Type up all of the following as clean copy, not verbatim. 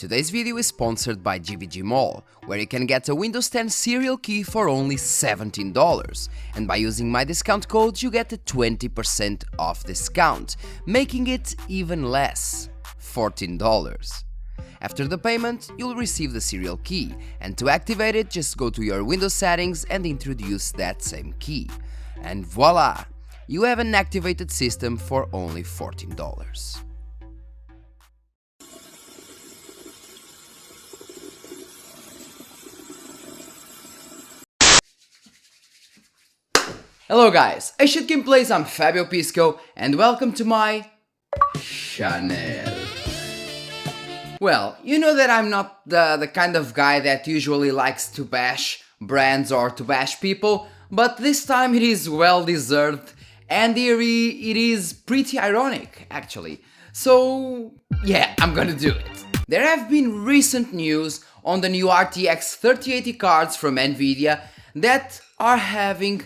Today's video is sponsored by GVG Mall, where you can get a Windows 10 serial key for only $17, and by using my discount code you get a 20% off discount, making it even less, $14. After the payment, you'll receive the serial key, and to activate it just go to your Windows settings and introduce that same key. And voila! You have an activated system for only $14. Hello guys, I should gameplays, I'm Fabio Pisco, and welcome to my channel. Well, you know that I'm not the kind of guy that usually likes to bash brands or to bash people, but this time it is well deserved, and it is pretty ironic actually. So yeah, I'm gonna do it. There have been recent news on the new RTX 3080 cards from Nvidia that are having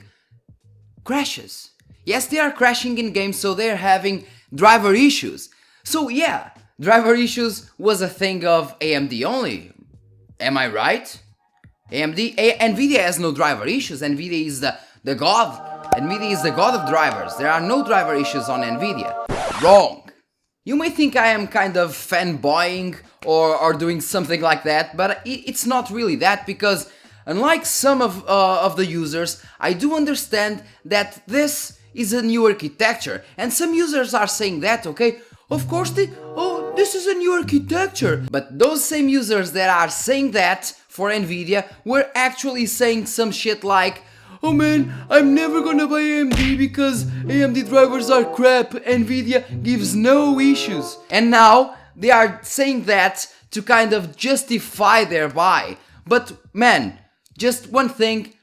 crashes. Yes, they are crashing in games, so they're having driver issues. So yeah, driver issues was a thing of AMD only. Am I right? Nvidia has no driver issues. Nvidia is the god. Nvidia is the god of drivers. There are no driver issues on Nvidia. Wrong. You may think I am kind of fanboying or doing something like that, but it's not really that, because unlike some of the users, I do understand that this is a new architecture, and some users are saying that, okay, of course this is a new architecture, but those same users that are saying that for Nvidia were actually saying some shit like, oh man, I'm never gonna buy AMD because AMD drivers are crap, Nvidia gives no issues. And now they are saying that to kind of justify their buy. But man, just one thing,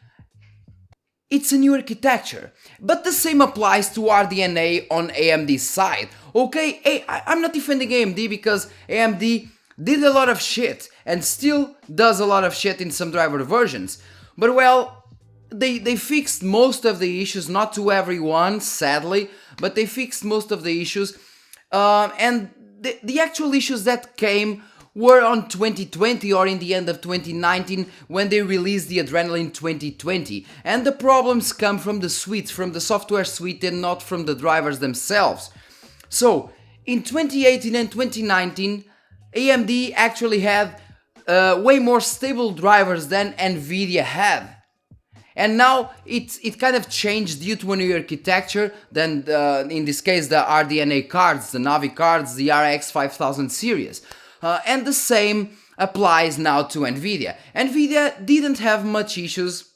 it's a new architecture. But the same applies to RDNA on AMD's side. Okay, hey, I'm not defending AMD because AMD did a lot of shit and still does a lot of shit in some driver versions. But well, they fixed most of the issues, not to everyone, sadly, but they fixed most of the issues. And the actual issues that came were on 2020 or in the end of 2019 when they released the Adrenaline 2020, and the problems come from the suite, from the software suite, and not from the drivers themselves. So in 2018 and 2019 AMD actually had way more stable drivers than Nvidia had, and now it kind of changed due to a new architecture. Then in this case the RDNA cards, the Navi cards, the RX 5000 series. And the same applies now to Nvidia. Nvidia didn't have much issues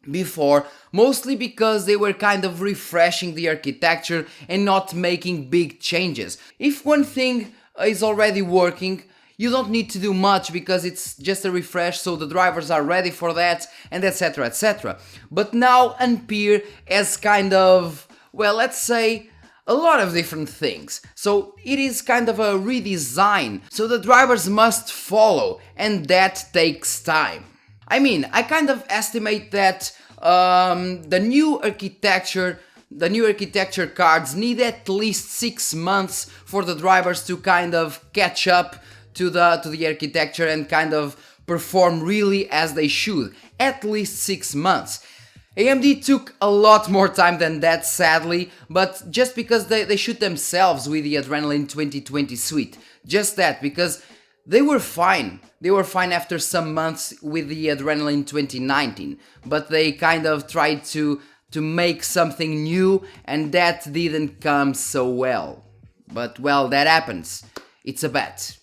before, mostly because they were kind of refreshing the architecture and not making big changes. If one thing is already working, you don't need to do much because it's just a refresh, so the drivers are ready for that, and etc, etc. But now Ampere has kind of, well, let's say, a lot of different things, so it is kind of a redesign, so the drivers must follow, and that takes time. I mean, I kind of estimate that the new architecture cards need at least 6 months for the drivers to kind of catch up to the architecture and kind of perform really as they should. At least 6 months. AMD took a lot more time than that, sadly, but just because they shoot themselves with the Adrenaline 2020 suite. Just that, because they were fine. They were fine after some months with the Adrenaline 2019, but they kind of tried to make something new, and that didn't come so well. But well, that happens. It's a bet.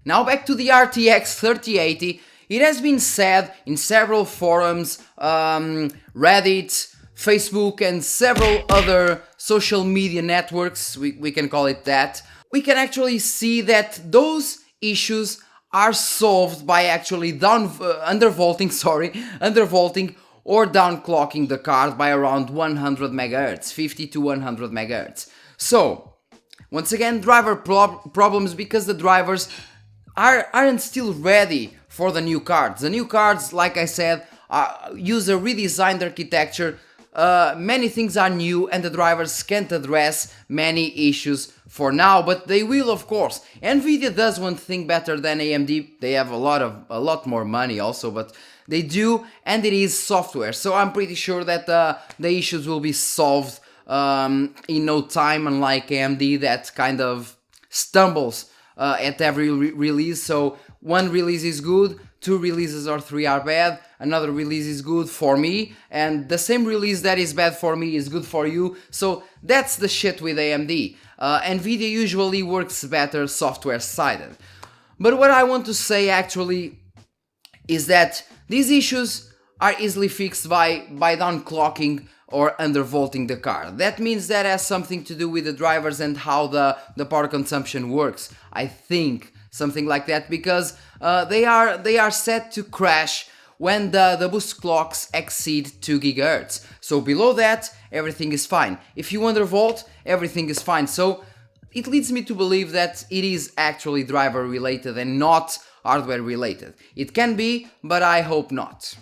Now back to the RTX 3080. It has been said in several forums, Reddit, Facebook, and several other social media networks, we can call it that. We can actually see that those issues are solved by actually undervolting or downclocking the card by around 100 MHz, 50 to 100 MHz. So, once again, driver problems because the drivers aren't still ready for the new cards. The new cards, like I said, use a redesigned architecture many things are new and the drivers can't address many issues for now, but they will, of course. Nvidia does one thing better than AMD. They have a lot more money also, but they do, and it is software. So I'm pretty sure that the issues will be solved in no time, unlike AMD that kind of stumbles at every release. So one release is good, 2 releases or 3 are bad, another release is good for me, and the same release that is bad for me is good for you. So that's the shit with AMD. Nvidia usually works better software sided. But what I want to say actually is that these issues are easily fixed by downclocking or undervolting the card. That means that has something to do with the drivers and how the power consumption works. I think something like that, because they are set to crash when the boost clocks exceed 2 GHz. So below that, everything is fine. If you undervolt, everything is fine. So it leads me to believe that it is actually driver related and not hardware related. It can be, but I hope not.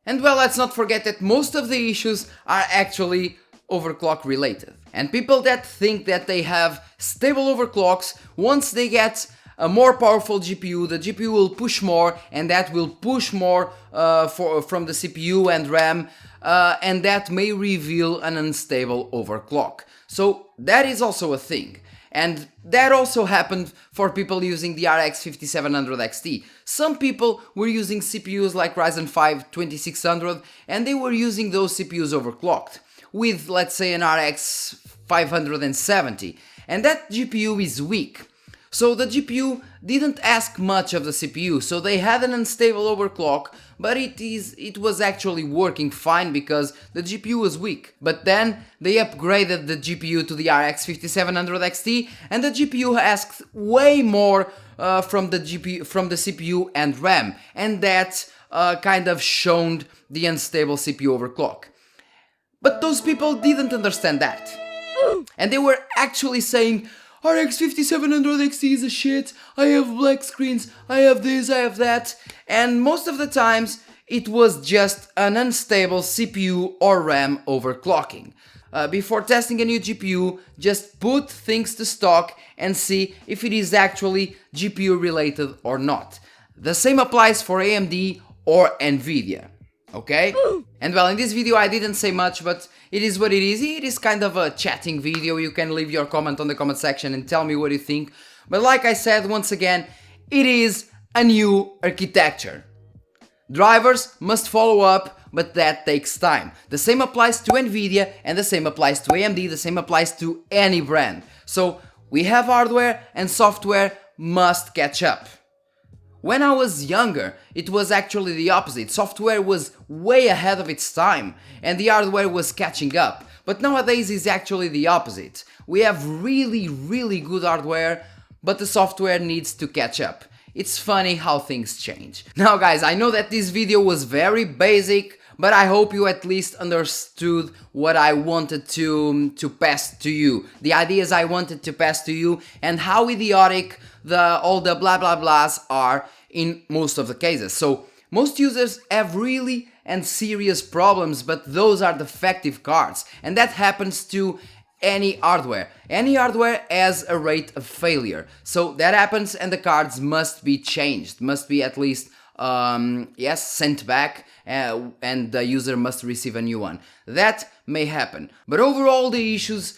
And well, let's not forget that most of the issues are actually overclock related. And people that think that they have stable overclocks, once they get a more powerful GPU, the GPU will push more, and that will push more from the CPU and RAM, and that may reveal an unstable overclock. So that is also a thing. And that also happened for people using the RX 5700 XT. Some people were using CPUs like Ryzen 5 2600, and they were using those CPUs overclocked with, let's say, an RX 570, and that GPU is weak. So the GPU didn't ask much of the CPU, so they had an unstable overclock, but it was actually working fine because the GPU was weak. But then they upgraded the GPU to the RX 5700 XT, and the GPU asked way more from the CPU and RAM, and that kind of showed the unstable CPU overclock. But those people didn't understand that, and they were actually saying, RX 5700 XT is a shit, I have black screens, I have this, I have that, and most of the times it was just an unstable CPU or RAM overclocking. Before testing a new GPU, just put things to stock and see if it is actually GPU related or not. The same applies for AMD or Nvidia. Okay? And well, in this video I didn't say much, but it is what it is. It is kind of a chatting video. You can leave your comment on the comment section and tell me what you think. But like I said, once again, it is a new architecture. Drivers must follow up, but that takes time. The same applies to Nvidia, and the same applies to AMD, the same applies to any brand. So we have hardware and software must catch up. When I was younger, it was actually the opposite. Software was way ahead of its time and the hardware was catching up. But nowadays it's actually the opposite. We have really good hardware, but the software needs to catch up. It's funny how things change. Now guys, I know that this video was very basic, but I hope you at least understood what I wanted to pass to you. The ideas I wanted to pass to you and how idiotic all the blah blah blahs are in most of the cases. So most users have really and serious problems, but those are defective cards, and that happens to any hardware. Any hardware has a rate of failure, so that happens and the cards must be changed, must be at least sent back, and the user must receive a new one. That may happen, but overall the issues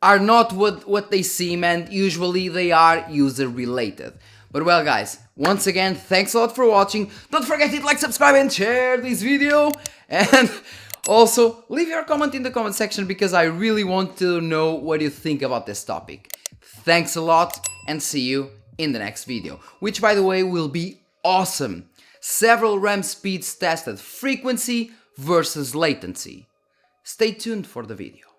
are not what they seem, and usually they are user related. But well guys, once again, thanks a lot for watching. Don't forget to hit like, subscribe and share this video, and also leave your comment in the comment section because I really want to know what you think about this topic. Thanks a lot and see you in the next video, which by the way will be awesome. Several RAM speeds tested, frequency versus latency. Stay tuned for the video.